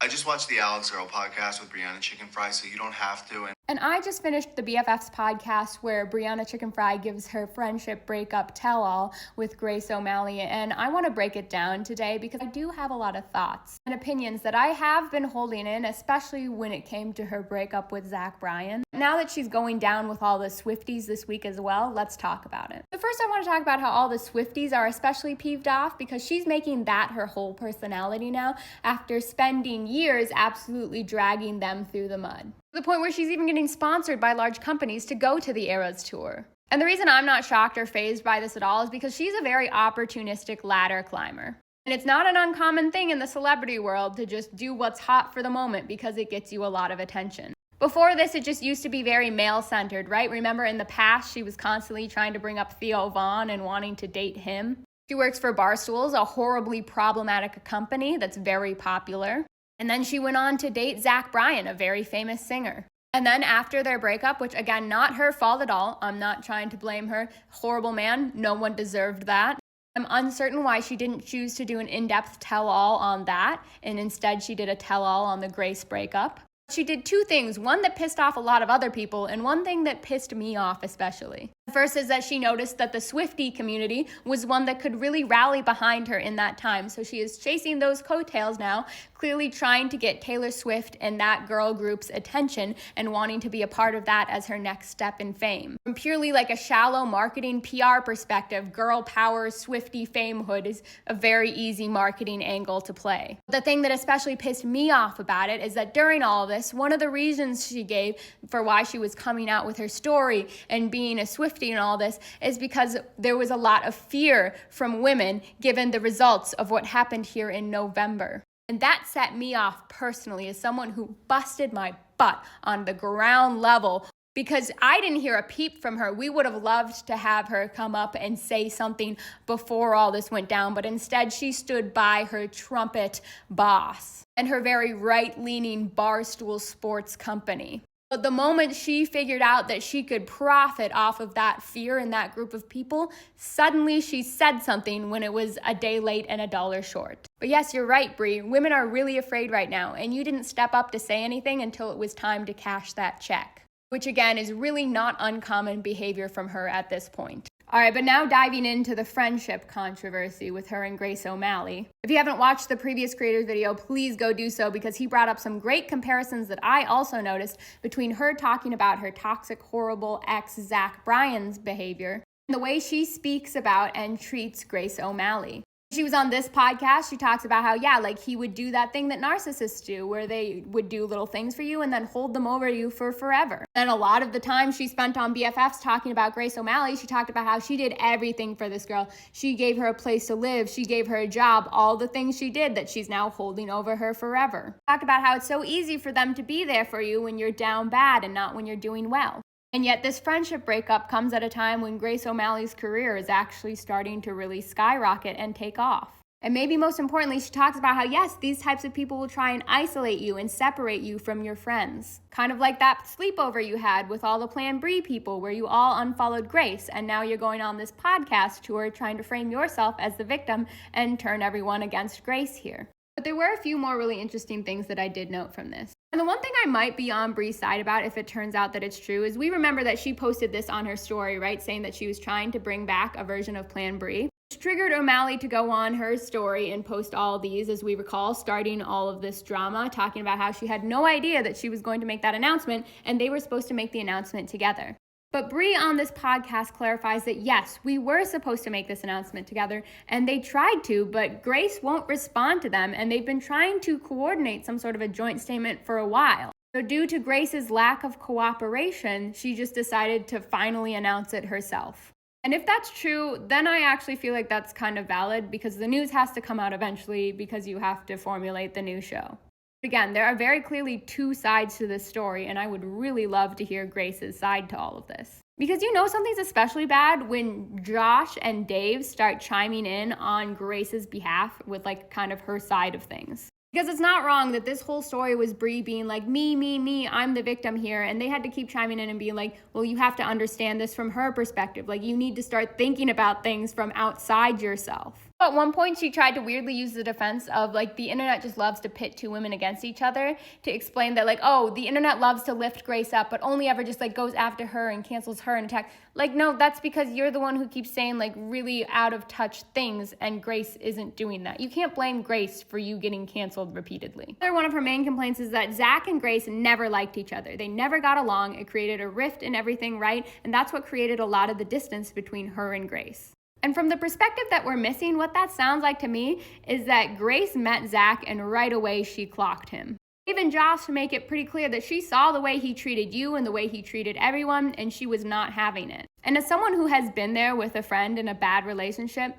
I just watched the Alex Earl podcast with Brianna Chickenfry, so you don't have to. And I just finished the BFFs podcast where Brianna Chickenfry gives her friendship breakup tell-all with Grace O'Malley, and I want to break it down today because I do have a lot of thoughts and opinions that I have been holding in, especially when it came to her breakup with Zach Bryan. Now that she's going down with all the Swifties this week as well, let's talk about it. But first I want to talk about how all the Swifties are especially peeved off because she's making that her whole personality now after spending years absolutely dragging them through the mud. To the point where she's even getting sponsored by large companies to go to the Eras tour. And the reason I'm not shocked or fazed by this at all is because she's a very opportunistic ladder climber. And it's not an uncommon thing in the celebrity world to just do what's hot for the moment because it gets you a lot of attention. Before this, it just used to be very male-centered, right? Remember in the past, she was constantly trying to bring up Theo Von and wanting to date him. She works for Barstool, a horribly problematic company that's very popular. And then she went on to date Zach Bryan, a very famous singer. And then after their breakup, which again, not her fault at all, I'm not trying to blame her, horrible man, no one deserved that. I'm uncertain why she didn't choose to do an in-depth tell-all on that, and instead she did a tell-all on the Grace breakup. She did two things, one that pissed off a lot of other people, and one thing that pissed me off especially. The first is that she noticed that the Swiftie community was one that could really rally behind her in that time, so she is chasing those coattails now, clearly trying to get Taylor Swift and that girl group's attention and wanting to be a part of that as her next step in fame. From purely like a shallow marketing PR perspective, girl power Swiftie famehood is a very easy marketing angle to play. The thing that especially pissed me off about it is that during all of this, one of the reasons she gave for why she was coming out with her story and being a Swiftie and all this is because there was a lot of fear from women given the results of what happened here in November. And that set me off personally as someone who busted my butt on the ground level because I didn't hear a peep from her. We would have loved to have her come up and say something before all this went down, but instead she stood by her trumpet boss and her very right-leaning Barstool sports company. But the moment she figured out that she could profit off of that fear in that group of people, suddenly she said something when it was a day late and a dollar short. But yes, you're right, Brie. Women are really afraid right now, and you didn't step up to say anything until it was time to cash that check, which again is really not uncommon behavior from her at this point. All right, but now diving into the friendship controversy with her and Grace O'Malley. If you haven't watched the previous creator's video, please go do so because he brought up some great comparisons that I also noticed between her talking about her toxic, horrible ex Zach Bryan's behavior and the way she speaks about and treats Grace O'Malley. She was on this podcast, she talks about how, he would do that thing that narcissists do, where they would do little things for you and then hold them over you for forever. And a lot of the time she spent on BFFs talking about Grace O'Malley, she talked about how she did everything for this girl. She gave her a place to live, she gave her a job, all the things she did that she's now holding over her forever. Talked about how it's so easy for them to be there for you when you're down bad and not when you're doing well. And yet this friendship breakup comes at a time when Grace O'Malley's career is actually starting to really skyrocket and take off. And maybe most importantly, she talks about how, yes, these types of people will try and isolate you and separate you from your friends. Kind of like that sleepover you had with all the Plan Brie people where you all unfollowed Grace, and now you're going on this podcast tour trying to frame yourself as the victim and turn everyone against Grace here. But there were a few more really interesting things that I did note from this. And the one thing I might be on Brie's side about, if it turns out that it's true, is we remember that she posted this on her story, right? Saying that she was trying to bring back a version of Plan Brie, which triggered O'Malley to go on her story and post all these, as we recall, starting all of this drama, talking about how she had no idea that she was going to make that announcement, and they were supposed to make the announcement together. But Brie on this podcast clarifies that yes, we were supposed to make this announcement together, and they tried to, but Grace won't respond to them, and they've been trying to coordinate some sort of a joint statement for a while. So due to Grace's lack of cooperation, she just decided to finally announce it herself. And if that's true, then I actually feel like that's kind of valid because the news has to come out eventually because you have to formulate the new show. Again, there are very clearly two sides to this story, and I would really love to hear Grace's side to all of this. Because something's especially bad when Josh and Dave start chiming in on Grace's behalf with kind of her side of things. Because it's not wrong that this whole story was Brie being like, me, I'm the victim here. And they had to keep chiming in and being like, well, you have to understand this from her perspective. You need to start thinking about things from outside yourself. At one point, she tried to weirdly use the defense of, like, the internet just loves to pit two women against each other to explain that, like, oh, the internet loves to lift Grace up, but only ever just, like, goes after her and cancels her and attack. Like, no, that's because you're the one who keeps saying, like, really out of touch things, and Grace isn't doing that. You can't blame Grace for you getting canceled repeatedly. One of her main complaints is that Zach and Grace never liked each other. They never got along. It created a rift in everything, right? And that's what created a lot of the distance between her and Grace. And from the perspective that we're missing, what that sounds like to me is that Grace met Zach and right away she clocked him. Even Josh make it pretty clear that she saw the way he treated you and the way he treated everyone, and she was not having it. And as someone who has been there with a friend in a bad relationship,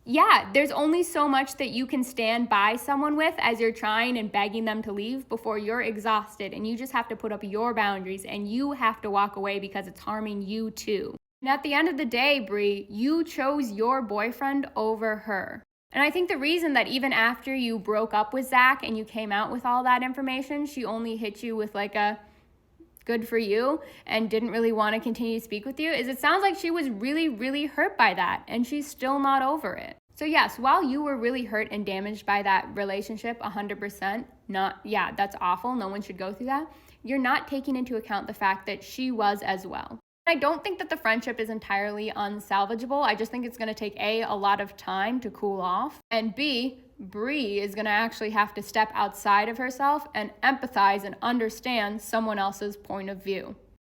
yeah, there's only so much that you can stand by someone with as you're trying and begging them to leave before you're exhausted, and you just have to put up your boundaries and you have to walk away because it's harming you too. And at the end of the day, Bri, you chose your boyfriend over her. And I think the reason that even after you broke up with Zach and you came out with all that information, she only hit you with like a good for you and didn't really want to continue to speak with you is it sounds like she was really, really hurt by that and she's still not over it. So yes, while you were really hurt and damaged by that relationship, 100%, that's awful. No one should go through that. You're not taking into account the fact that she was as well. I don't think that the friendship is entirely unsalvageable. I just think it's going to take A, a lot of time to cool off, and B, Bri is going to actually have to step outside of herself and empathize and understand someone else's point of view.